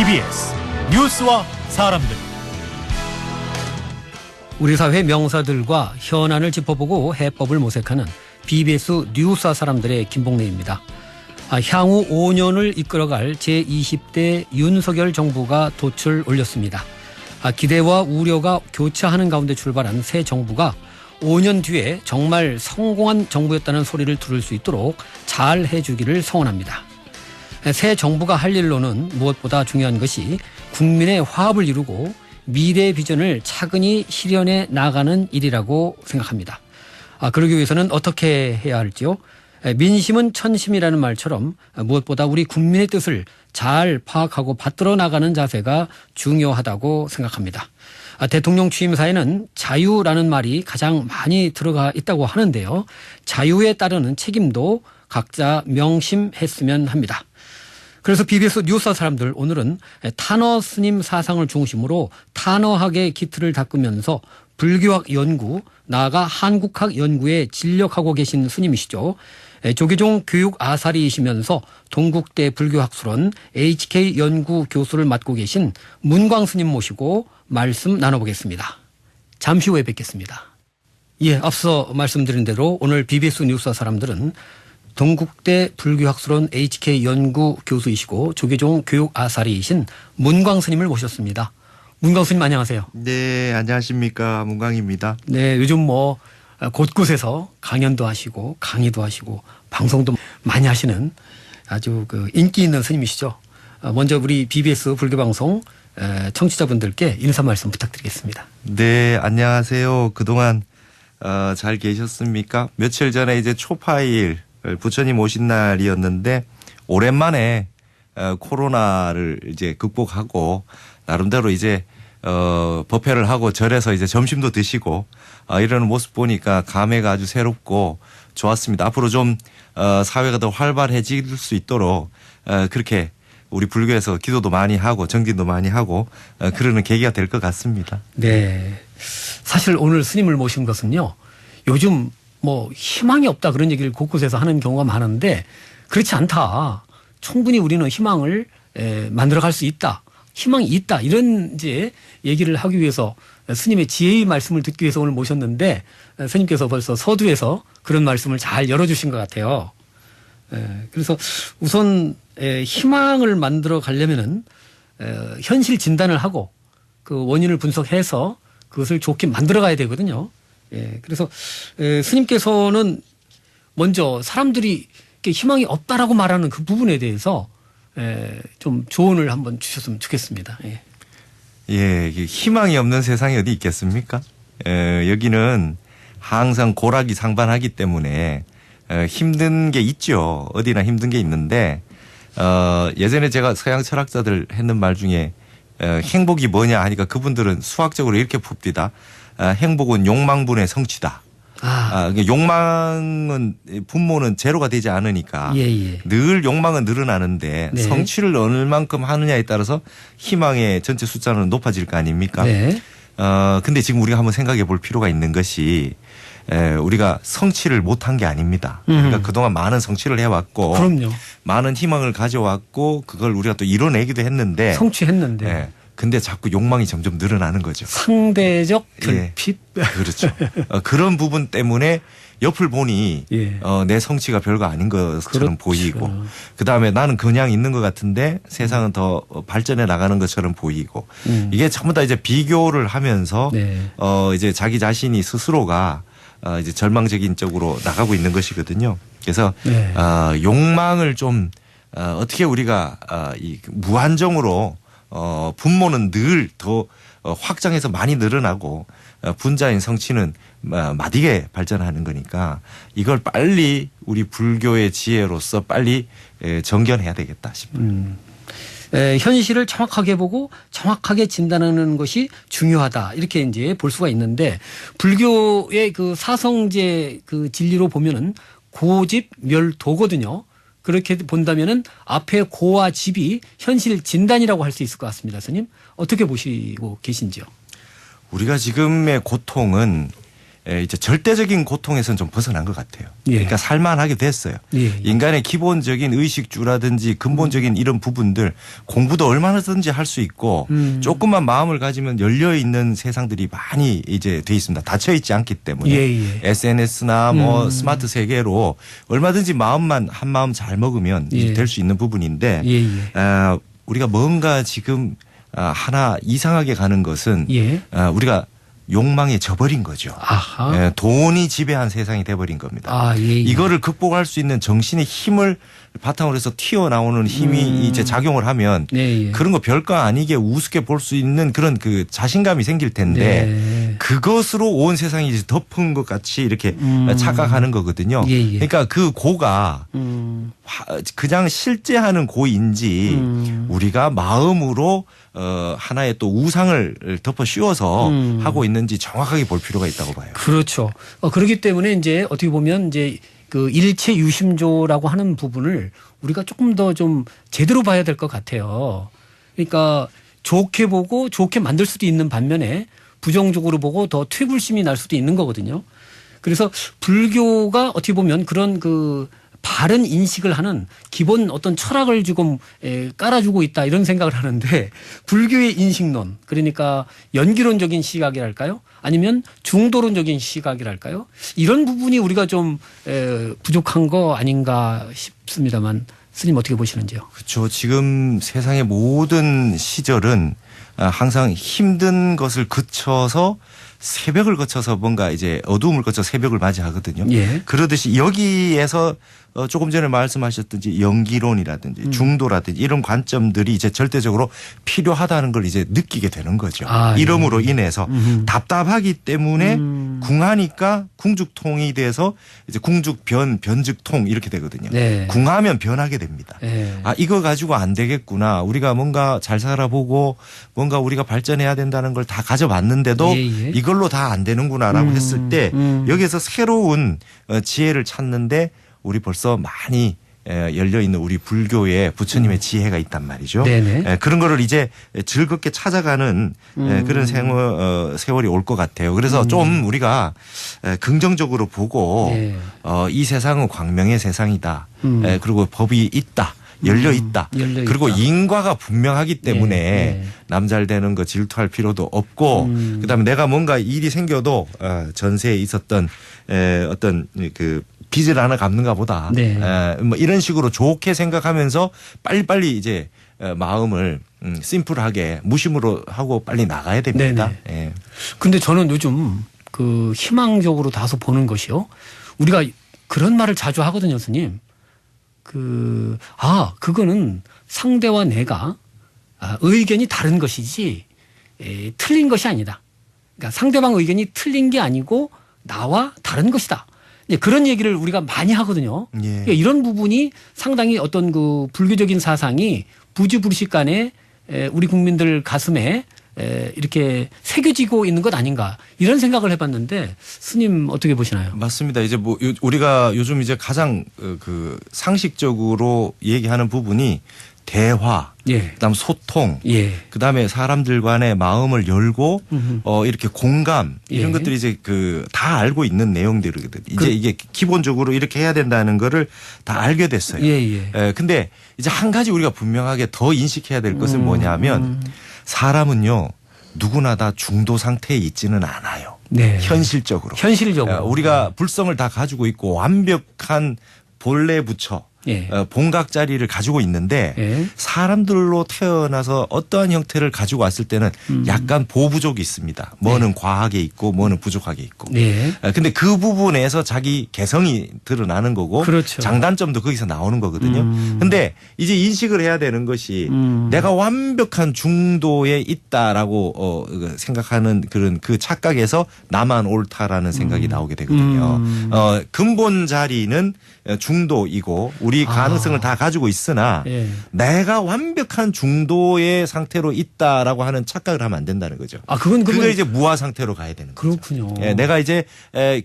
BBS 뉴스와 사람들. 우리 사회 명사들과 현안을 짚어보고 해법을 모색하는 BBS 뉴스와 사람들의 김봉래입니다. 향후 5년을 이끌어갈 제20대 윤석열 정부가 돛을 올렸습니다. 기대와 우려가 교차하는 가운데 출발한 새 정부가 5년 뒤에 정말 성공한 정부였다는 소리를 들을 수 있도록 잘 해주기를 소원합니다. 새 정부가 할 일로는 무엇보다 중요한 것이 국민의 화합을 이루고 미래 비전을 차근히 실현해 나가는 일이라고 생각합니다. 그러기 위해서는 어떻게 해야 할지요? 민심은 천심이라는 말처럼 무엇보다 우리 국민의 뜻을 잘 파악하고 받들어 나가는 자세가 중요하다고 생각합니다. 대통령 취임사에는 자유라는 말이 가장 많이 들어가 있다고 하는데요. 자유에 따르는 책임도 각자 명심했으면 합니다. 그래서 BBS 뉴스 사람들 오늘은 탄어 스님 사상을 중심으로 탄어학의 기틀을 닦으면서 불교학 연구, 나아가 한국학 연구에 진력하고 계신 스님이시죠. 조계종 교육 아사리이시면서 동국대 불교학술원 HK 연구 교수를 맡고 계신 문광 스님 모시고 말씀 나눠보겠습니다. 잠시 후에 뵙겠습니다. 앞서 말씀드린 대로 오늘 BBS 뉴스 사람들은 동국대 불교학술원 HK 연구 교수이시고 조계종 교육 아사리이신 문광 스님을 모셨습니다. 문광 스님 안녕하세요. 네, 안녕하십니까. 문광입니다. 네, 요즘 곳곳에서 강연도 하시고 강의도 하시고 방송도 많이 하시는 아주 인기 있는 스님이시죠. 먼저 우리 BBS 불교방송 청취자분들께 인사 말씀 부탁드리겠습니다. 네, 안녕하세요. 그동안 잘 계셨습니까? 며칠 전에 이제 초파일 부처님 오신 날이었는데 오랜만에 코로나를 이제 극복하고 나름대로 이제 법회를 하고 절에서 이제 점심도 드시고 이러는 모습 보니까 감회가 아주 새롭고 좋았습니다. 앞으로 좀 사회가 더 활발해질 수 있도록 그렇게 우리 불교에서 기도도 많이 하고 정진도 많이 하고 그러는 계기가 될 것 같습니다. 네. 사실 오늘 스님을 모신 것은요. 요즘 희망이 없다 그런 얘기를 곳곳에서 하는 경우가 많은데 그렇지 않다. 충분히 우리는 희망을 만들어갈 수 있다. 희망이 있다. 이런 이제 얘기를 하기 위해서 스님의 지혜의 말씀을 듣기 위해서 오늘 모셨는데 스님께서 벌써 서두에서 그런 말씀을 잘 열어주신 것 같아요. 그래서 우선 희망을 만들어 가려면은 현실 진단을 하고 그 원인을 분석해서 그것을 좋게 만들어 가야 되거든요. 그래서 스님께서는 먼저 사람들이 희망이 없다라고 말하는 그 부분에 대해서 좀 조언을 한번 주셨으면 좋겠습니다. 희망이 없는 세상이 어디 있겠습니까? 여기는 항상 고락이 상반하기 때문에 힘든 게 있죠. 어디나 힘든 게 있는데 예전에 제가 서양 철학자들 했는 말 중에 행복이 뭐냐 하니까 그분들은 수학적으로 이렇게 풉디다. 행복은 욕망분의 성취다. 욕망은 분모는 제로가 되지 않으니까 늘 욕망은 늘어나는데 네. 성취를 어느 만큼 하느냐에 따라서 희망의 전체 숫자는 높아질 거 아닙니까? 네. 근데 지금 우리가 한번 생각해 볼 필요가 있는 것이 우리가 성취를 못한 게 아닙니다. 그러니까 그동안 많은 성취를 해왔고 그럼요. 많은 희망을 가져왔고 그걸 우리가 또 이뤄내기도 했는데 성취했는데 근데 자꾸 욕망이 점점 늘어나는 거죠. 상대적 결핍. 그렇죠. 그런 부분 때문에 옆을 보니 내 성취가 별거 아닌 것처럼 보이고 그다음에 나는 그냥 있는 것 같은데 세상은 더 발전해 나가는 것처럼 보이고 이게 전부 다 이제 비교를 하면서 이제 자기 자신이 스스로가 이제 절망적인 쪽으로 나가고 있는 것이거든요. 그래서 욕망을 좀 어떻게 우리가 이 무한정으로 분모는 늘 더 확장해서 많이 늘어나고 분자인 성취는 마디게 발전하는 거니까 이걸 빨리 우리 불교의 지혜로서 빨리 정견해야 되겠다 싶어요. 현실을 정확하게 보고 정확하게 진단하는 것이 중요하다 이렇게 이제 볼 수가 있는데 불교의 그 사성제 그 진리로 보면은 고집멸도거든요. 그렇게 본다면은 앞에 고와 집이 현실 진단이라고 할 수 있을 것 같습니다. 스님 어떻게 보시고 계신지요? 우리가 지금의 고통은 이제 절대적인 고통에서는 좀 벗어난 것 같아요. 그러니까 살만하게 됐어요. 인간의 기본적인 의식주라든지 근본적인 이런 부분들 공부도 얼마나든지 할 수 있고 조금만 마음을 가지면 열려 있는 세상들이 많이 이제 돼 있습니다. 닫혀 있지 않기 때문에 SNS나 뭐 스마트 세계로 얼마든지 마음만 한 마음 잘 먹으면 될 수 있는 부분인데 우리가 뭔가 지금 하나 이상하게 가는 것은 우리가 욕망에 져버린 거죠. 돈이 지배한 세상이 돼버린 겁니다. 이거를 극복할 수 있는 정신의 힘을 바탕으로 해서 튀어나오는 힘이 이제 작용을 하면 그런 거 별거 아니게 우습게 볼 수 있는 그런 그 자신감이 생길 텐데 그것으로 온 세상이 이제 덮은 것 같이 이렇게 착각하는 거거든요. 그러니까 그 고가 그냥 실제하는 고인지 우리가 마음으로 하나의 또 우상을 덮어 씌워서 하고 있는지 정확하게 볼 필요가 있다고 봐요. 그렇죠. 그렇기 때문에 이제 어떻게 보면 이제 그 일체 유심조라고 하는 부분을 우리가 조금 더 좀 제대로 봐야 될 것 같아요. 그러니까 좋게 보고 좋게 만들 수도 있는 반면에 부정적으로 보고 더 퇴불심이 날 수도 있는 거거든요. 그래서 불교가 어떻게 보면 그런 그 바른 인식을 하는 기본 어떤 철학을 지금 깔아주고 있다 이런 생각을 하는데 불교의 인식론 그러니까 연기론적인 시각이랄까요? 아니면 중도론적인 시각이랄까요? 이런 부분이 우리가 좀 부족한 거 아닌가 싶습니다만 스님 어떻게 보시는지요? 그렇죠. 지금 세상의 모든 시절은 항상 힘든 것을 거쳐서 새벽을 거쳐서 뭔가 이제 어두움을 거쳐 새벽을 맞이하거든요. 그러듯이 여기에서 조금 전에 말씀하셨든지 연기론이라든지 중도라든지 이런 관점들이 이제 절대적으로 필요하다는 걸 이제 느끼게 되는 거죠. 이름으로 인해서 답답하기 때문에 궁하니까 궁죽통이 돼서 이제 궁죽변 변죽통 이렇게 되거든요. 궁하면 변하게 됩니다. 이거 가지고 안 되겠구나. 우리가 뭔가 잘 살아보고 뭔가 우리가 발전해야 된다는 걸 다 가져봤는데도 이걸로 다 안 되는구나라고 했을 때 여기에서 새로운 지혜를 찾는데 우리 벌써 많이 열려 있는 우리 불교의 부처님의 지혜가 있단 말이죠. 그런 거를 이제 즐겁게 찾아가는 그런 세월이 올 것 같아요. 그래서 좀 우리가 긍정적으로 보고 이 세상은 광명의 세상이다. 그리고 법이 있다. 열려 있다. 그리고 인과가 분명하기 때문에 남잘 되는 거 질투할 필요도 없고 그다음에 내가 뭔가 일이 생겨도 전세에 있었던 어떤 그 빚을 하나 갚는가 보다. 뭐 이런 식으로 좋게 생각하면서 빨리빨리 이제 마음을 심플하게 무심으로 하고 빨리 나가야 됩니다. 근데 저는 요즘 그 희망적으로 다소 보는 것이요. 우리가 그런 말을 자주 하거든요, 스님. 그거는 상대와 내가 의견이 다른 것이지 틀린 것이 아니다. 그러니까 상대방 의견이 틀린 게 아니고 나와 다른 것이다. 그런 얘기를 우리가 많이 하거든요. 그러니까 이런 부분이 상당히 어떤 그 불교적인 사상이 부지불식간에 우리 국민들 가슴에 이렇게 새겨지고 있는 것 아닌가 이런 생각을 해봤는데 스님 어떻게 보시나요? 맞습니다. 이제 뭐 우리가 요즘 이제 가장 그 상식적으로 얘기하는 부분이 대화, 그다음 소통, 그다음에 사람들 간의 마음을 열고 이렇게 공감 이런 것들이 이제 그 다 알고 있는 내용들이거든요. 이제 이게 기본적으로 이렇게 해야 된다는 거를 다 알게 됐어요. 근데 이제 한 가지 우리가 분명하게 더 인식해야 될 것은 뭐냐면 사람은요 누구나 다 중도 상태에 있지는 않아요. 현실적으로. 우리가 불성을 다 가지고 있고 완벽한 본래 부처. 본각 자리를 가지고 있는데 사람들로 태어나서 어떠한 형태를 가지고 왔을 때는 약간 보부족이 있습니다. 뭐는 과하게 있고 뭐는 부족하게 있고. 근데 그 부분에서 자기 개성이 드러나는 거고 장단점도 거기서 나오는 거거든요. 근데 이제 인식을 해야 되는 것이 내가 완벽한 중도에 있다라고 생각하는 그런 그 착각에서 나만 옳다라는 생각이 나오게 되거든요. 근본 자리는 중도이고 우리 가능성을 다 가지고 있으나 내가 완벽한 중도의 상태로 있다라고 하는 착각을 하면 안 된다는 거죠. 그게 이제 무아 상태로 가야 되는 거죠. 그렇군요. 내가 이제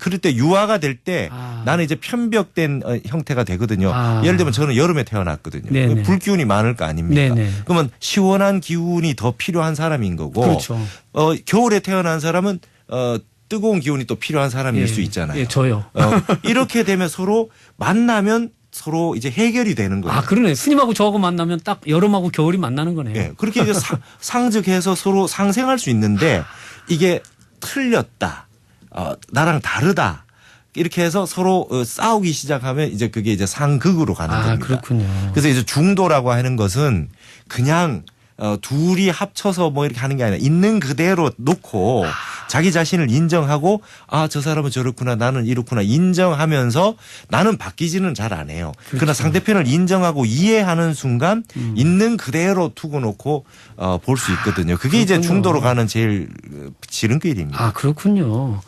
그럴 때 유아가 될 때 나는 이제 편벽된 형태가 되거든요. 예를 들면 저는 여름에 태어났거든요. 불기운이 많을 거 아닙니까? 그러면 시원한 기운이 더 필요한 사람인 거고 겨울에 태어난 사람은 뜨거운 기운이 또 필요한 사람일 예. 수 있잖아요. 예, 저요. 이렇게 되면 서로 만나면 서로 이제 해결이 되는 거예요. 아, 그러네. 스님하고 저하고 만나면 딱 여름하고 겨울이 만나는 거네요. 예. 그렇게 이제 상즉해서 서로 상생할 수 있는데 이게 틀렸다. 나랑 다르다. 이렇게 해서 서로 싸우기 시작하면 이제 그게 이제 상극으로 가는 겁니다. 그렇군요. 그래서 이제 중도라고 하는 것은 그냥 둘이 합쳐서 뭐 이렇게 하는 게 아니라 있는 그대로 놓고 자기 자신을 인정하고 저 사람은 저렇구나 나는 이렇구나 인정하면서 나는 바뀌지는 잘 안 해요. 그렇죠. 그러나 상대편을 인정하고 이해하는 순간 있는 그대로 두고 놓고 볼 수 있거든요. 그게 이제 중도로 가는 제일 지름길입니다. 그렇군요.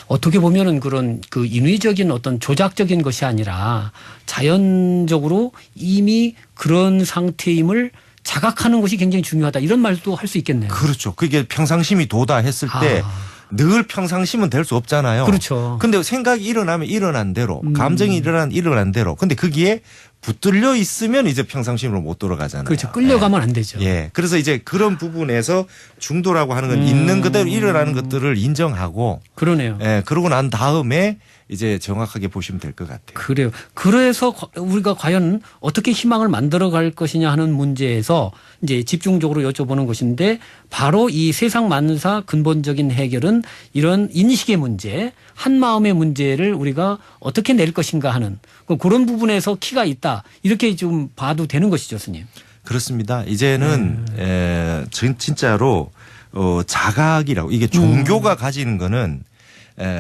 어떻게 보면은 그런 그 인위적인 어떤 조작적인 것이 아니라 자연적으로 이미 그런 상태임을 자각하는 것이 굉장히 중요하다. 이런 말도 할 수 있겠네요. 그렇죠. 그게 평상심이 도다 했을 때 늘 평상심은 될 수 없잖아요. 그렇죠. 근데 생각이 일어나면 일어난 대로, 감정이 일어난 대로. 근데 거기에 붙들려 있으면 이제 평상심으로 못 돌아가잖아요. 그렇죠. 끌려가면 안 되죠. 예. 그래서 이제 그런 부분에서 중도라고 하는 건 있는 그대로 일어나는 것들을 인정하고. 그러네요. 예. 그러고 난 다음에 이제 정확하게 보시면 될 것 같아요. 그래요. 그래서 우리가 과연 어떻게 희망을 만들어 갈 것이냐 하는 문제에서 이제 집중적으로 여쭤보는 것인데 바로 이 세상 만사 근본적인 해결은 이런 인식의 문제, 한 마음의 문제를 우리가 어떻게 낼 것인가 하는 그런 부분에서 키가 있다. 이렇게 좀 봐도 되는 것이죠, 스님. 그렇습니다. 이제는 진짜로 자각이라고 이게 종교가 가지는 거는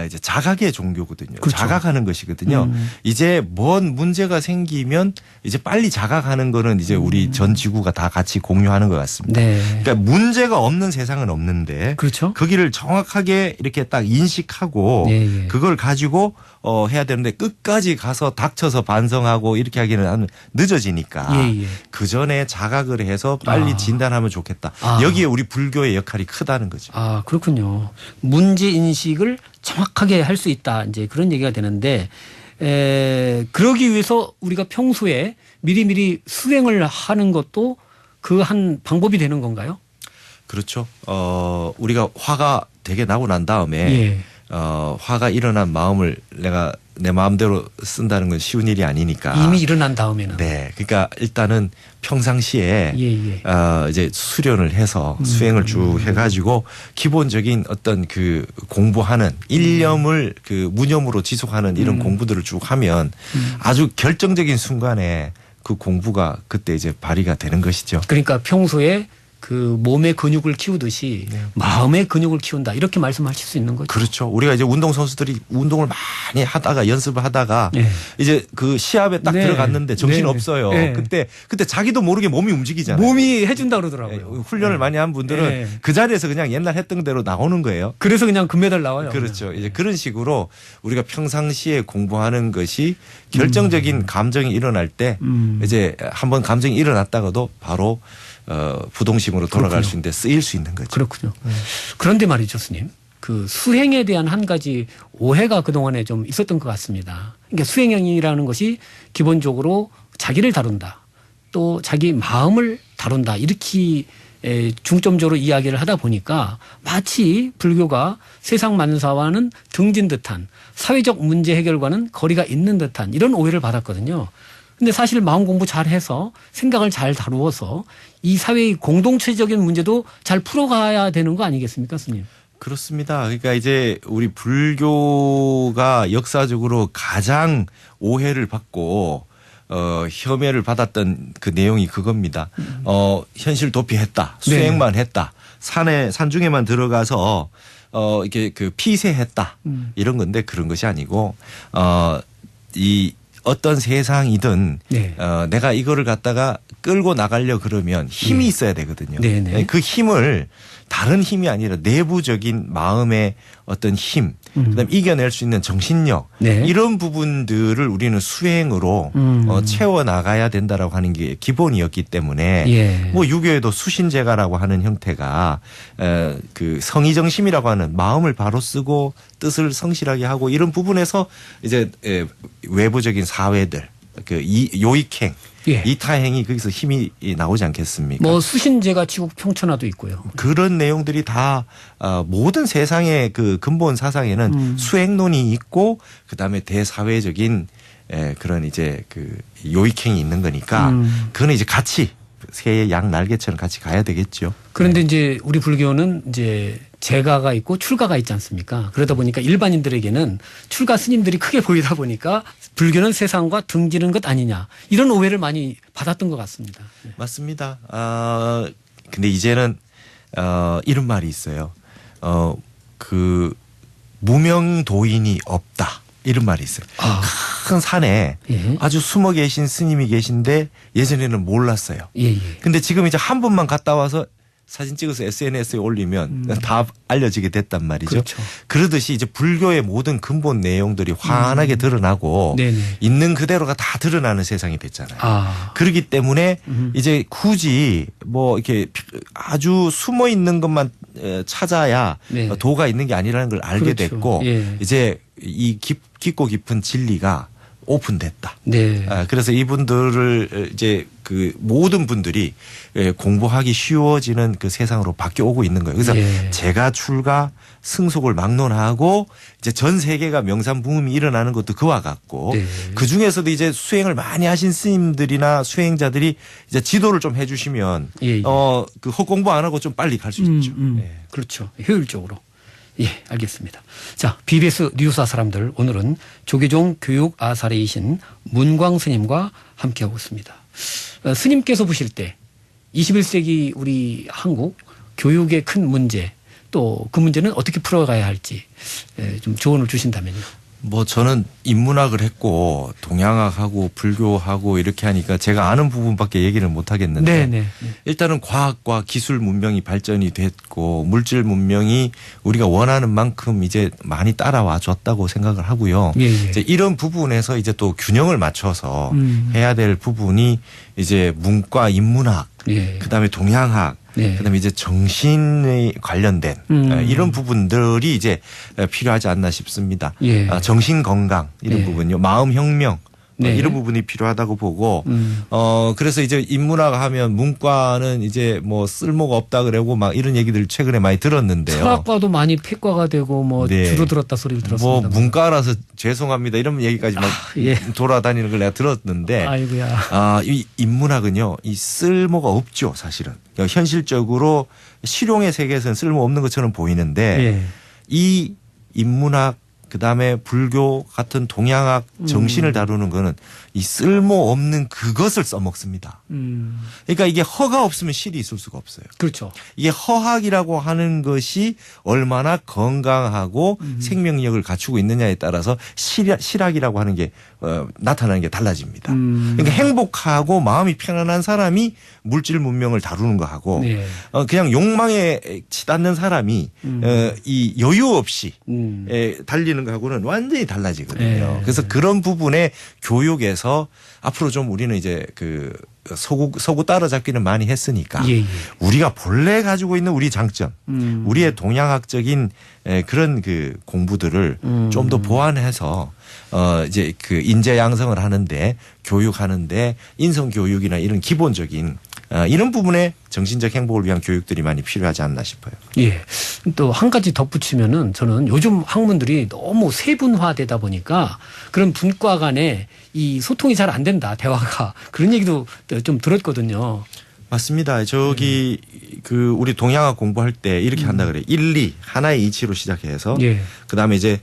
이제 자각의 종교거든요. 그렇죠. 자각하는 것이거든요. 이제 뭔 문제가 생기면 이제 빨리 자각하는 거는 이제 우리 전 지구가 다 같이 공유하는 것 같습니다. 네. 그러니까 문제가 없는 세상은 없는데 그렇죠. 거기를 정확하게 이렇게 딱 인식하고 예. 그걸 가지고 해야 되는데 끝까지 가서 닥쳐서 반성하고 이렇게 하기는 늦어지니까 예. 그 전에 자각을 해서 빨리 진단하면 좋겠다. 여기에 우리 불교의 역할이 크다는 거죠. 그렇군요. 문제 인식을 정확하게 할 수 있다. 이제 그런 얘기가 되는데 그러기 위해서 우리가 평소에 미리미리 수행을 하는 것도 그 한 방법이 되는 건가요? 그렇죠. 우리가 화가 되게 나고 난 다음에 예. 화가 일어난 마음을 내가 내 마음대로 쓴다는 건 쉬운 일이 아니니까. 이미 일어난 다음에는. 네. 그러니까 일단은 평상시에 이제 수련을 해서 수행을 쭉 해가지고 기본적인 어떤 그 공부하는 일념을 그 무념으로 지속하는 이런 공부들을 쭉 하면 아주 결정적인 순간에 그 공부가 그때 이제 발휘가 되는 것이죠. 그러니까 평소에 그 몸의 근육을 키우듯이 마음의 근육을 키운다 이렇게 말씀하실 수 있는 거죠. 그렇죠. 우리가 이제 운동선수들이 운동을 많이 하다가 연습을 하다가 이제 그 시합에 딱 들어갔는데 정신 없어요. 그때 자기도 모르게 몸이 움직이잖아요. 몸이 해준다 그러더라고요. 훈련을 많이 한 분들은 그 자리에서 그냥 옛날 했던 대로 나오는 거예요. 그래서 그냥 금메달 나와요. 그렇죠. 이제 그런 식으로 우리가 평상시에 공부하는 것이 결정적인 감정이 일어날 때 이제 한번 감정이 일어났다가도 바로 부동심으로 돌아갈 수 있는데 쓰일 수 있는 거죠. 그렇군요. 그런데 말이죠, 스님. 그 수행에 대한 한 가지 오해가 그동안에 좀 있었던 것 같습니다. 그러니까 수행이라는 것이 기본적으로 자기를 다룬다. 또 자기 마음을 다룬다. 이렇게 중점적으로 이야기를 하다 보니까 마치 불교가 세상 만사와는 등진 듯한 사회적 문제 해결과는 거리가 있는 듯한 이런 오해를 받았거든요. 근데 사실 마음 공부 잘 해서 생각을 잘 다루어서 이 사회의 공동체적인 문제도 잘 풀어가야 되는 거 아니겠습니까, 스님? 그렇습니다. 그러니까 이제 우리 불교가 역사적으로 가장 오해를 받고 혐의를 받았던 그 내용이 그겁니다. 현실 도피했다. 수행만 했다. 산중에만 들어가서 이렇게 그 피세했다. 이런 건데 그런 것이 아니고 이 어떤 세상이든 내가 이거를 갖다가 끌고 나가려 그러면 힘이 있어야 되거든요. 그 힘을 다른 힘이 아니라 내부적인 마음의 어떤 힘, 그다음에 이겨낼 수 있는 정신력 이런 부분들을 우리는 수행으로 채워 나가야 된다라고 하는 게 기본이었기 때문에 뭐 유교에도 수신제가라고 하는 형태가 그 성의정심이라고 하는 마음을 바로 쓰고 뜻을 성실하게 하고 이런 부분에서 이제 외부적인 사회들 요익행, 예. 이타행이 거기서 힘이 나오지 않겠습니까? 뭐 수신제가 지국 평천화도 있고요. 그런 내용들이 다 모든 세상의 그 근본 사상에는 수행론이 있고 그다음에 대사회적인 그런 이제 그 요익행이 있는 거니까 그거는 이제 같이 새의 양 날개처럼 같이 가야 되겠죠. 그런데 이제 우리 불교는 이제 재가가 있고 출가가 있지 않습니까? 그러다 보니까 일반인들에게는 출가 스님들이 크게 보이다 보니까 불교는 세상과 등지는 것 아니냐 이런 오해를 많이 받았던 것 같습니다. 네. 맞습니다. 근데 이제는 이런 말이 있어요. 그 무명도인이 없다. 이런 말이 있어요. 큰 산에 예. 아주 숨어 계신 스님이 계신데 예전에는 몰랐어요. 예. 근데 지금 이제 한 분만 갔다 와서 사진 찍어서 SNS에 올리면 다 알려지게 됐단 말이죠. 그렇죠. 그러듯이 이제 불교의 모든 근본 내용들이 환하게 드러나고 네네. 있는 그대로가 다 드러나는 세상이 됐잖아요. 그렇기 때문에 이제 굳이 뭐 이렇게 아주 숨어 있는 것만 찾아야 네. 도가 있는 게 아니라는 걸 알게 그렇죠. 됐고 예. 이제 이 깊고 깊은 진리가 오픈됐다. 네. 그래서 이분들을 이제 그 모든 분들이 공부하기 쉬워지는 그 세상으로 바뀌어 오고 있는 거예요. 그래서 예. 제가 출가 승속을 막론하고 이제 전 세계가 명산 붐이 일어나는 것도 그와 같고 네. 그 중에서도 이제 수행을 많이 하신 스님들이나 수행자들이 이제 지도를 좀 해주시면 예. 그 헛공부 안 하고 좀 빨리 갈 수 있죠. 예. 그렇죠. 효율적으로. 예, 알겠습니다. 자, BBS 뉴스아 사람들 오늘은 조계종 교육 아사레이신 문광 스님과 함께하고 있습니다. 스님께서 보실 때 21세기 우리 한국 교육의 큰 문제 또 그 문제는 어떻게 풀어가야 할지 좀 조언을 주신다면요. 뭐 저는 인문학을 했고 동양학하고 불교하고 이렇게 하니까 제가 아는 부분밖에 얘기를 못 하겠는데 네. 일단은 과학과 기술 문명이 발전이 됐고 물질 문명이 우리가 원하는 만큼 이제 많이 따라와 줬다고 생각을 하고요. 예. 이제 이런 부분에서 이제 또 균형을 맞춰서 해야 될 부분이 이제 문과 인문학 예. 그다음에 동양학 네. 그다음에 이제 정신에 관련된 이런 부분들이 이제 필요하지 않나 싶습니다. 예. 정신 건강 이런 네. 부분요, 마음 혁명 네. 이런 부분이 필요하다고 보고 그래서 이제 인문학 하면 문과는 이제 뭐 쓸모가 없다 그러고 막 이런 얘기들 최근에 많이 들었는데요. 철학과도 많이 폐과가 되고 뭐 네. 줄어들었다 소리를 뭐 들었습니다. 문과라서 죄송합니다 이런 얘기까지 막 예. 돌아다니는 걸 내가 들었는데 아이고야. 이 인문학은요 이 쓸모가 없죠 사실은. 그러니까 현실적으로 실용의 세계에서는 쓸모 없는 것처럼 보이는데 예. 이 인문학 그다음에 불교 같은 동양학 정신을 다루는 거는 이 쓸모없는 그것을 써먹습니다. 그러니까 이게 허가 없으면 실이 있을 수가 없어요. 그렇죠. 이게 허학이라고 하는 것이 얼마나 건강하고 생명력을 갖추고 있느냐에 따라서 실학이라고 하는 게 나타나는 게 달라집니다. 그러니까 행복하고 마음이 편안한 사람이 물질 문명을 다루는 거하고 네. 그냥 욕망에 치닫는 사람이 이 여유 없이 달리는 거하고는 완전히 달라지거든요. 네. 그래서 그런 부분에 교육에서 앞으로 좀 우리는 이제 그 서구 따라잡기는 많이 했으니까 예. 우리가 본래 가지고 있는 우리 장점, 우리의 동양학적인 그런 그 공부들을 좀 더 보완해서 이제 그 인재 양성을 하는데 교육하는데 인성 교육이나 이런 기본적인 이런 부분에 정신적 행복을 위한 교육들이 많이 필요하지 않나 싶어요. 예. 또 한 가지 덧붙이면은 저는 요즘 학문들이 너무 세분화되다 보니까 그런 분과 간에 이 소통이 잘 안 된다. 대화가. 그런 얘기도 좀 들었거든요. 맞습니다. 저기 그 우리 동양학 공부할 때 이렇게 한다 그래요. 1, 2 하나의 이치로 시작해서 예. 그다음에 이제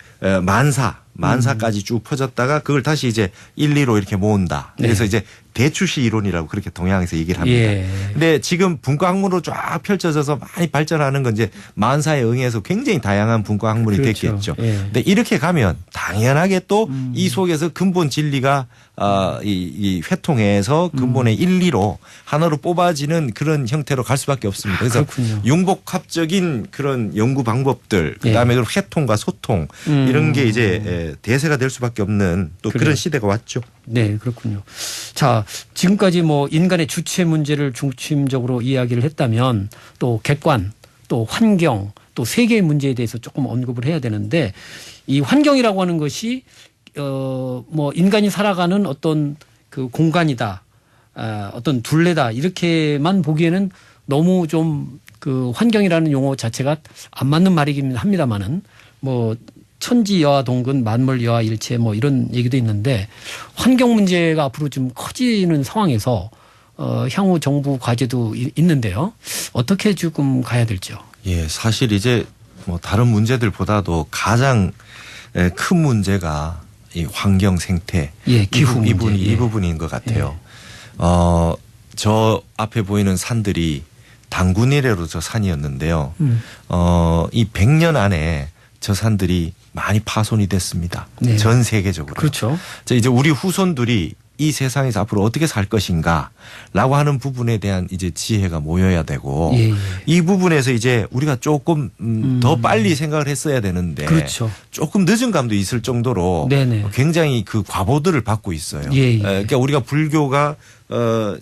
만사까지 쭉 퍼졌다가 그걸 다시 이제 1, 2로 이렇게 모은다. 그래서 네. 이제 대추시 이론이라고 그렇게 동양에서 얘기를 합니다. 예. 근데 지금 분과 학문으로 쫙 펼쳐져서 많이 발전하는 건 이제 만사에 응해서 굉장히 다양한 분과 학문이 그렇죠. 됐겠죠. 예. 근데 이렇게 가면 당연하게 또 이 속에서 근본 진리가 이 회통해서 근본의 1, 2로 하나로 뽑아지는 그런 형태로 갈 수밖에 없습니다. 그래서 그렇군요. 융복합적인 그런 연구 방법들 그다음에 그 회통과 소통 이런 게 이제 대세가 될 수밖에 없는 또 그래요. 그런 시대가 왔죠. 네, 그렇군요. 자, 지금까지 뭐 인간의 주체 문제를 중심적으로 이야기를 했다면 또 객관, 또 환경, 또 세계의 문제에 대해서 조금 언급을 해야 되는데 이 환경이라고 하는 것이 뭐 인간이 살아가는 어떤 그 공간이다, 어떤 둘레다 이렇게만 보기에는 너무 좀 그 환경이라는 용어 자체가 안 맞는 말이긴 합니다만은 뭐 천지 여하 동근 만물 여하 일체 뭐 이런 얘기도 있는데 환경 문제가 앞으로 좀 커지는 상황에서 향후 정부 과제도 있는데요. 어떻게 지금 가야 될지요? 예, 사실 이제 뭐 다른 문제들보다도 가장 큰 문제가 이 환경 생태, 예, 기후 문제. 이 부분인 것 같아요. 저 앞에 보이는 산들이 단군 이래로 저 산이었는데요. 이 100년 안에 저 산들이 많이 파손이 됐습니다. 네. 전 세계적으로. 그렇죠. 자, 이제 우리 후손들이 이 세상에서 앞으로 어떻게 살 것인가라고 하는 부분에 대한 이제 지혜가 모여야 되고 예, 예. 이 부분에서 이제 우리가 조금 더 빨리 생각을 했어야 되는데 그렇죠. 조금 늦은 감도 있을 정도로 네네. 굉장히 그 과보들을 받고 있어요. 예, 예. 그러니까 우리가 불교가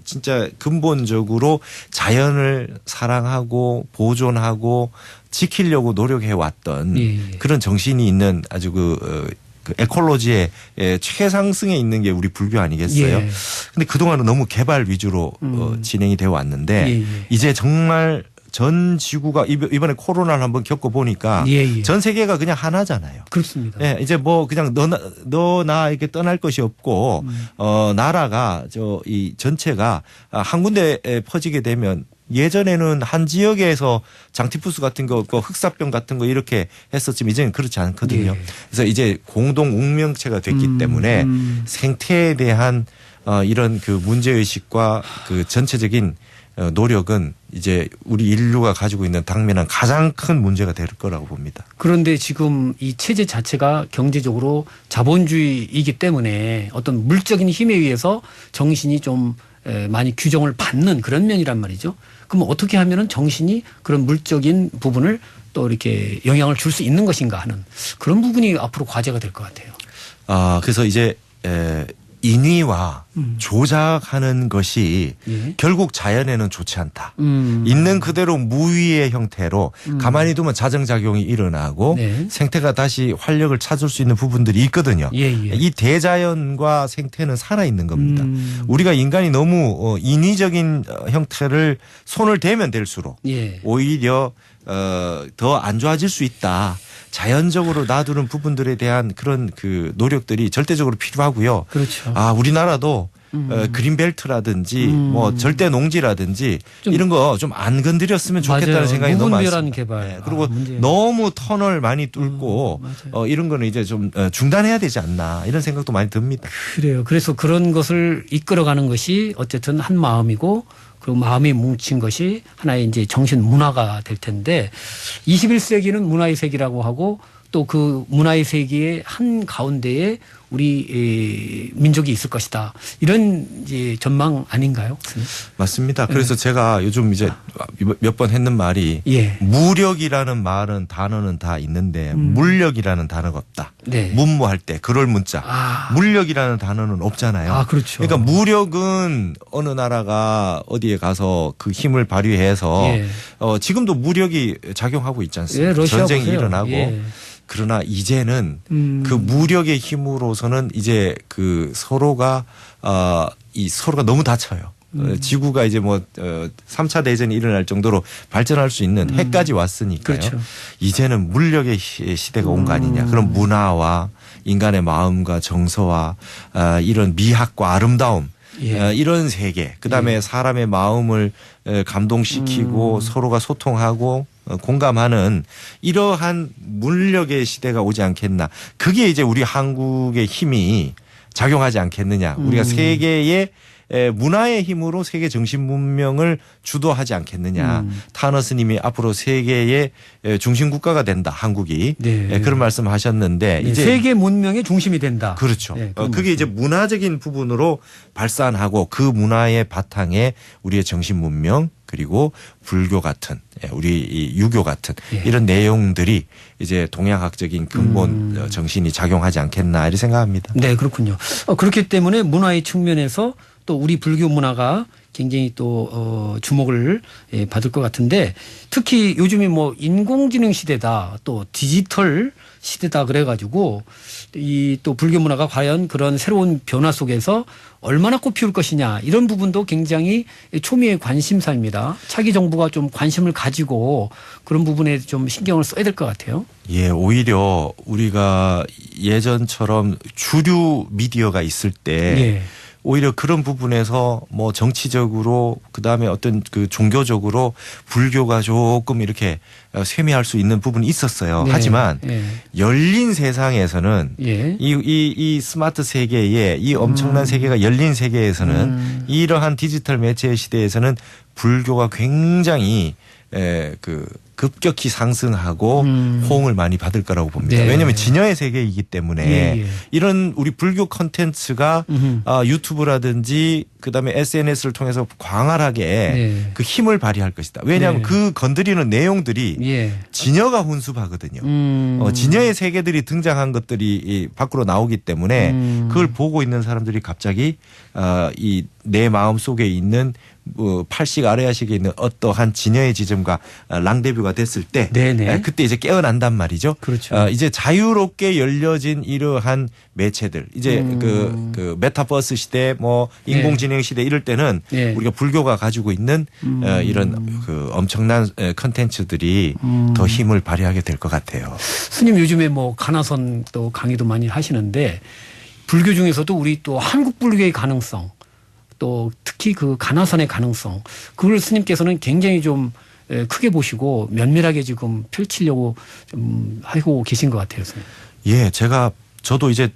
진짜 근본적으로 자연을 사랑하고 보존하고 지키려고 노력해 왔던 예, 예. 그런 정신이 있는 아주 그 에콜로지의 최상승에 있는 게 우리 불교 아니겠어요? 예. 근데 그동안은 너무 개발 위주로 진행이 되어 왔는데 예, 예. 이제 이제 정말 전 지구가 이번에 코로나를 한번 겪어보니까 예, 예. 전 세계가 그냥 하나잖아요. 그렇습니다. 예, 이제 뭐 그냥 너나 이렇게 떠날 것이 없고 나라가 이 전체가 한 군데에 퍼지게 되면 예전에는 한 지역에서 장티푸스 같은 거, 흑사병 같은 거 이렇게 했었지만 이제는 그렇지 않거든요. 예. 그래서 이제 공동 운명체가 됐기 때문에 생태에 대한 이런 그 문제의식과 그 전체적인 노력은 이제 우리 인류가 가지고 있는 당면한 가장 큰 문제가 될 거라고 봅니다. 그런데 지금 이 체제 자체가 경제적으로 자본주의이기 때문에 어떤 물적인 힘에 의해서 정신이 좀 많이 규정을 받는 그런 면이란 말이죠. 그럼 어떻게 하면은 정신이 그런 물적인 부분을 또 이렇게 영향을 줄 수 있는 것인가 하는 그런 부분이 앞으로 과제가 될 것 같아요. 그래서 이제 인위와 조작하는 것이 예. 결국 자연에는 좋지 않다. 있는 그대로 무위의 형태로 가만히 두면 자정작용이 일어나고 네. 생태가 다시 활력을 찾을 수 있는 부분들이 있거든요. 예, 예. 이 대자연과 생태는 살아있는 겁니다. 우리가 인간이 너무 인위적인 형태를 손을 대면 될수록 예. 오히려 더 안 좋아질 수 있다. 자연적으로 놔두는 부분들에 대한 그런 그 노력들이 절대적으로 필요하고요. 그렇죠. 그리나라도 그린벨트라든지 뭐 절대 농지라든지 이런 거 좀 안 건드렸으면 좋겠다는 맞아요. 생각이 너무 무분별한 많습니다. 개발. 네. 그리고 문제예요. 너무 터널 많이 뚫고 이런 거는 이제 좀 중단해야 되지 않나 이런 생각도 많이 듭니다. 그래요. 그래서 그런 것을 이끌어가는 것이 어쨌든 한 마음이고 그 마음이 뭉친 것이 하나의 이제 정신 문화가 될 텐데 21세기는 문화의 세기라고 하고 또 그 문화의 세계의 한 가운데에 우리 민족이 있을 것이다. 이런 이제 전망 아닌가요? 맞습니다. 그래서 제가 요즘 이제 몇 번 했는 말이 예. 무력이라는 말은 단어는 다 있는데 물력이라는 단어가 없다. 네. 문무할 때 그럴 문자. 아. 물력이라는 단어는 없잖아요. 그렇죠. 그러니까 무력은 어느 나라가 어디에 가서 그 힘을 발휘해서 예. 지금도 무력이 작용하고 있지 않습니까? 예, 러시아 전쟁이 보세요. 일어나고. 예. 그러나 이제는 그 무력의 힘으로서는 이제 그 서로가 서로가 너무 다쳐요. 지구가 이제 뭐 3차 대전이 일어날 정도로 발전할 수 있는 해까지 왔으니까요. 그렇죠. 이제는 물력의 시대가 온 거 아니냐. 그런 문화와 인간의 마음과 정서와 이런 미학과 아름다움 예. 이런 세계 그다음에 사람의 마음을 감동시키고 서로가 소통하고 공감하는 이러한 물력의 시대가 오지 않겠나. 그게 이제 우리 한국의 힘이 작용하지 않겠느냐. 우리가 세계의 문화의 힘으로 세계 정신 문명을 주도하지 않겠느냐. 타너 스님이 앞으로 세계의 중심 국가가 된다. 한국이. 네. 그런 말씀하셨는데 네. 이제 세계 문명의 중심이 된다. 그렇죠. 네, 그게 이제 문화적인 부분으로 발산하고 그 문화의 바탕에 우리의 정신 문명 그리고 불교 같은 우리 이 유교 같은 예. 이런 내용들이 이제 동양학적인 근본 정신이 작용하지 않겠나 이렇게 생각합니다. 네, 그렇군요. 그렇기 때문에 문화의 측면에서 또 우리 불교 문화가 굉장히 또 주목을 받을 것 같은데 특히 요즘에 뭐 인공지능 시대다 또 디지털 시대다 그래가지고 이 또 불교 문화가 과연 그런 새로운 변화 속에서 얼마나 꽃피울 것이냐 이런 부분도 굉장히 초미의 관심사입니다. 차기 정부가 좀 관심을 가지고 그런 부분에 좀 신경을 써야 될 것 같아요. 예, 오히려 우리가 예전처럼 주류 미디어가 있을 때 예. 오히려 그런 부분에서 뭐 정치적으로 그다음에 어떤 그 종교적으로 불교가 조금 이렇게 쇠미할 수 있는 부분이 있었어요. 네. 하지만 예. 열린 세상에서는 예. 이 스마트 세계에 이 엄청난 세계가 열린 세계에서는 이러한 디지털 매체 시대에서는 불교가 굉장히 그 급격히 상승하고 호응을 많이 받을 거라고 봅니다. 네. 왜냐하면 진여의 세계이기 때문에 예, 예. 이런 우리 불교 콘텐츠가 유튜브라든지 그다음에 SNS를 통해서 광활하게 네. 그 힘을 발휘할 것이다. 왜냐하면 네. 그 건드리는 내용들이 예. 진여가 훈수하거든요. 진여의 세계들이 등장한 것들이 이 밖으로 나오기 때문에 그걸 보고 있는 사람들이 갑자기 이 내 마음 속에 있는 팔식 아래야식에 있는 어떠한 진여의 지점과 랑데뷰가 됐을 때 네네. 그때 이제 깨어난단 말이죠. 그렇죠. 이제 자유롭게 열려진 이러한 매체들 이제 그 메타버스 시대 뭐 인공지능 시대 이럴 때는 네. 우리가 불교가 가지고 있는 이런 그 엄청난 컨텐츠들이 더 힘을 발휘하게 될 것 같아요. 스님 요즘에 뭐 가나선 또 강의도 많이 하시는데 불교 중에서도 우리 또 한국 불교의 가능성 또 특히 그 가나선의 가능성 그걸 스님께서는 굉장히 좀 크게 보시고 면밀하게 지금 펼치려고 좀 하고 계신 것 같아요. 스님. 예, 저도 이제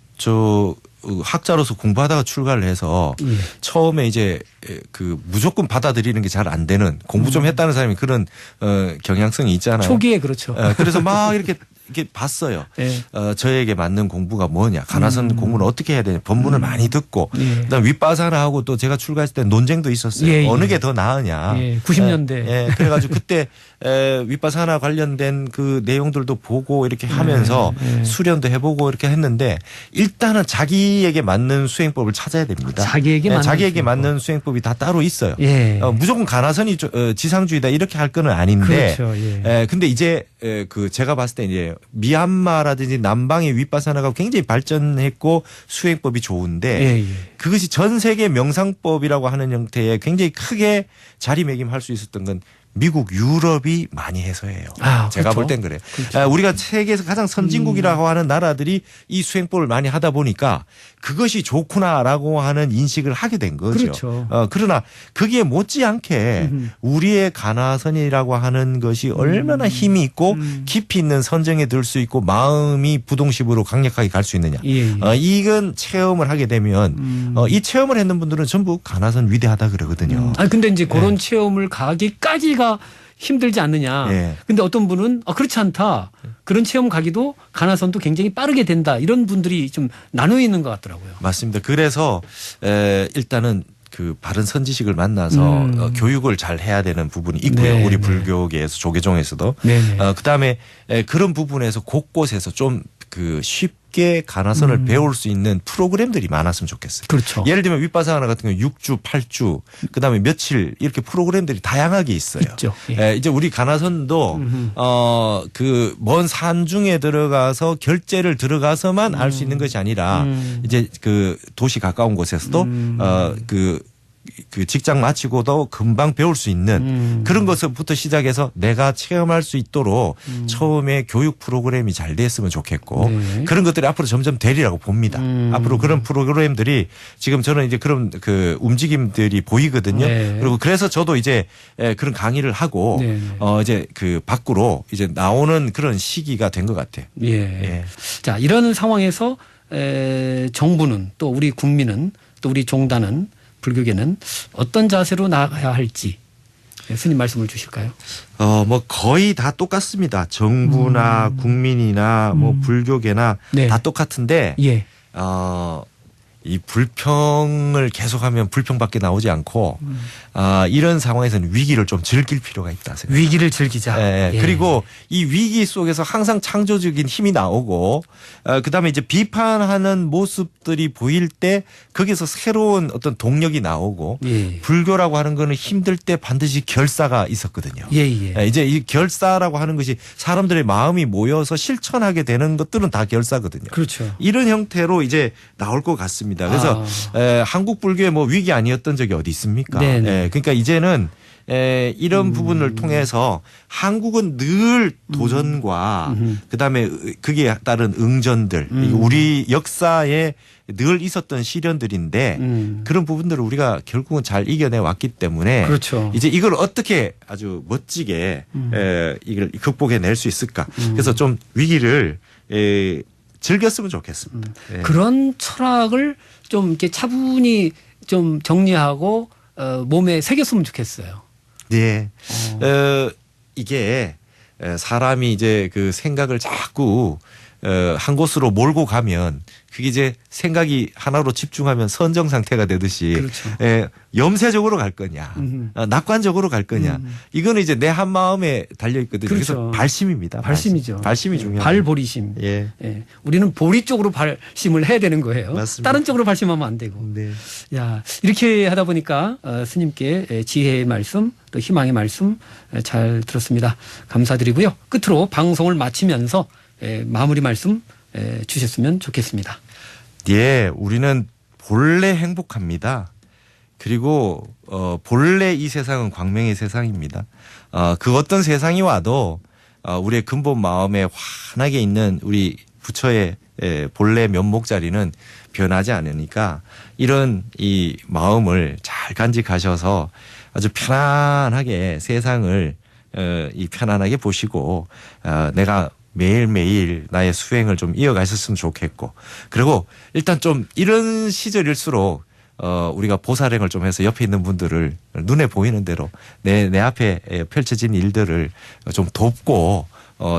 학자로서 공부하다가 출가를 해서 예. 처음에 이제 그 무조건 받아들이는 게 잘 안 되는 공부 좀 했다는 사람이 그런 경향성이 있잖아요. 초기에 그렇죠. 그래서 막 이렇게 봤어요. 예. 저에게 맞는 공부가 뭐냐. 가나선 공부는 어떻게 해야 되냐. 법문을 많이 듣고 예. 그다음 윗바사나하고 또 제가 출가했을 때 논쟁도 있었어요. 예, 예. 어느 게 더 나으냐. 예, 90년대. 예, 그래가지고 그때 윗바사나 관련된 그 내용들도 보고 이렇게 하면서 수련도 해보고 이렇게 했는데 일단은 자기에게 맞는 수행법을 찾아야 됩니다. 자기에게 맞는 자기에게 수행법. 맞는 수행법이 다 따로 있어요. 예. 무조건 가나선이 지상주의다 이렇게 할 거는 아닌데. 그렇죠. 예. 근데 이제 그 제가 봤을 때 이제 미얀마라든지 남방의 윗바사나가 굉장히 발전했고 수행법이 좋은데 예, 예. 그것이 전 세계 명상법이라고 하는 형태에 굉장히 크게 자리매김할 수 있었던 건 미국, 유럽이 많이 해서예요. 제가 그렇죠. 볼 땐 그래요. 그렇죠. 우리가 세계에서 가장 선진국이라고 하는 나라들이 이 수행법을 많이 하다 보니까 그것이 좋구나라고 하는 인식을 하게 된 거죠. 그렇죠. 그러나 거기에 못지않게 우리의 가나선이라고 하는 것이 얼마나 힘이 있고 깊이 있는 선정에 들 수 있고 마음이 부동식으로 강력하게 갈 수 있느냐. 예, 예. 이건 체험을 하게 되면 이 체험을 했는 분들은 전부 가나선 위대하다 그러거든요. 아니 근데 이제 그런 체험을 가기까지가 힘들지 않느냐. 예. 근데 어떤 분은 그렇지 않다. 그런 체험 가기도 가나선도 굉장히 빠르게 된다. 이런 분들이 좀 나눠 있는 것 같더라고요. 맞습니다. 그래서 일단은 그 바른 선지식을 만나서 교육을 잘 해야 되는 부분이 있고요. 네, 우리 네. 불교계에서 조계종에서도 네네. 그다음에 그런 부분에서 곳곳에서 좀 그 쉽게 가나선을 배울 수 있는 프로그램들이 많았으면 좋겠어요. 그렇죠. 예를 들면 윗바사나 같은 경우 6주, 8주, 그다음에 며칠 이렇게 프로그램들이 다양하게 있어요. 있죠. 예. 이제 우리 가나선도 그 먼 산중에 들어가서 결제를 들어가서만 알 수 있는 것이 아니라 이제 그 도시 가까운 곳에서도 그 직장 마치고도 금방 배울 수 있는 그런 것부터 시작해서 내가 체험할 수 있도록 처음에 교육 프로그램이 잘 됐으면 좋겠고 네. 그런 것들이 앞으로 점점 되리라고 봅니다. 앞으로 그런 프로그램들이 지금 저는 이제 그런 그 움직임들이 보이거든요. 네. 그리고 그래서 저도 이제 그런 강의를 하고 네. 이제 그 밖으로 이제 나오는 그런 시기가 된 것 같아요. 예. 예. 자, 이런 상황에서 정부는 또 우리 국민은 또 우리 종단은 불교계는 어떤 자세로 나가야 할지 스님 말씀을 주실까요? 뭐 거의 다 똑같습니다. 정부나 국민이나 뭐 불교계나 네. 다 똑같은데 예. 이 불평을 계속하면 불평밖에 나오지 않고 이런 상황에서는 위기를 좀 즐길 필요가 있다 생각합니다. 위기를 즐기자. 예. 예. 그리고 이 위기 속에서 항상 창조적인 힘이 나오고 그다음에 이제 비판하는 모습들이 보일 때 거기서 새로운 어떤 동력이 나오고 예. 불교라고 하는 거는 힘들 때 반드시 결사가 있었거든요. 예. 이제 이 결사라고 하는 것이 사람들의 마음이 모여서 실천하게 되는 것들은 다 결사거든요. 그렇죠. 이런 형태로 이제 나올 것 같습니다. 그래서 한국 불교의 뭐 위기 아니었던 적이 어디 있습니까? 그러니까 이제는 이런 부분을 통해서 한국은 늘 도전과 그다음에 그게 따른 응전들 우리 역사에 늘 있었던 시련들인데 그런 부분들을 우리가 결국은 잘 이겨내 왔기 때문에 그렇죠. 이제 이걸 어떻게 아주 멋지게 이걸 극복해낼 수 있을까? 그래서 좀 위기를 즐겼으면 좋겠습니다. 그런 철학을 좀 이렇게 차분히 좀 정리하고 몸에 새겼으면 좋겠어요. 네. 이게 사람이 이제 그 생각을 자꾸 한 곳으로 몰고 가면 그게 이제 생각이 하나로 집중하면 선정 상태가 되듯이 그렇죠. 염세적으로 갈 거냐, 낙관적으로 갈 거냐, 이거는 이제 내 한 마음에 달려 있거든요. 그렇죠. 그래서 발심입니다. 발심이죠. 발심이 중요해요. 발보리심. 예. 우리는 보리 쪽으로 발심을 해야 되는 거예요. 맞습니다. 다른 쪽으로 발심하면 안 되고. 네. 야, 이렇게 하다 보니까 스님께 지혜의 말씀 또 희망의 말씀 잘 들었습니다. 감사드리고요. 끝으로 방송을 마치면서 마무리 말씀 주셨으면 좋겠습니다. 예, 우리는 본래 행복합니다. 그리고 본래 이 세상은 광명의 세상입니다. 그 어떤 세상이 와도 우리의 근본 마음에 환하게 있는 우리 부처의 본래 면목 자리는 변하지 않으니까 이런 이 마음을 잘 간직하셔서 아주 편안하게 세상을 이 편안하게 보시고 내가 매일매일 나의 수행을 좀 이어가셨으면 좋겠고 그리고 일단 좀 이런 시절일수록 우리가 보살행을 좀 해서 옆에 있는 분들을 눈에 보이는 대로 내 앞에 펼쳐진 일들을 좀 돕고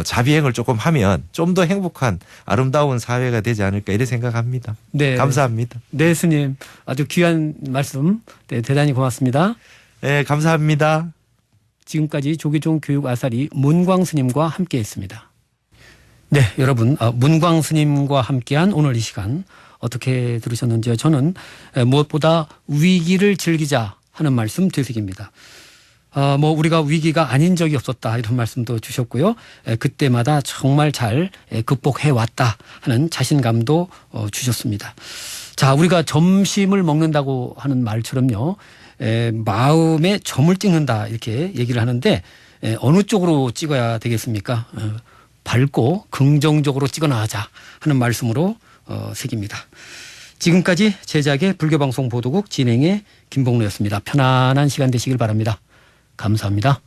자비행을 조금 하면 좀 더 행복한 아름다운 사회가 되지 않을까 이렇게 생각합니다. 네. 감사합니다. 네, 스님. 아주 귀한 말씀 대단히 고맙습니다. 네, 감사합니다. 지금까지 조계종 교육 아사리 문광 스님과 함께했습니다. 네, 여러분 문광 스님과 함께한 오늘 이 시간 어떻게 들으셨는지요? 저는 무엇보다 위기를 즐기자 하는 말씀 되새깁니다. 뭐 우리가 위기가 아닌 적이 없었다 이런 말씀도 주셨고요. 그때마다 정말 잘 극복해 왔다 하는 자신감도 주셨습니다. 자, 우리가 점심을 먹는다고 하는 말처럼요. 마음에 점을 찍는다 이렇게 얘기를 하는데 어느 쪽으로 찍어야 되겠습니까? 밝고 긍정적으로 찍어나가자 하는 말씀으로 새깁니다. 지금까지 제작의 불교방송 보도국 진행의 김봉로였습니다. 편안한 시간 되시길 바랍니다. 감사합니다.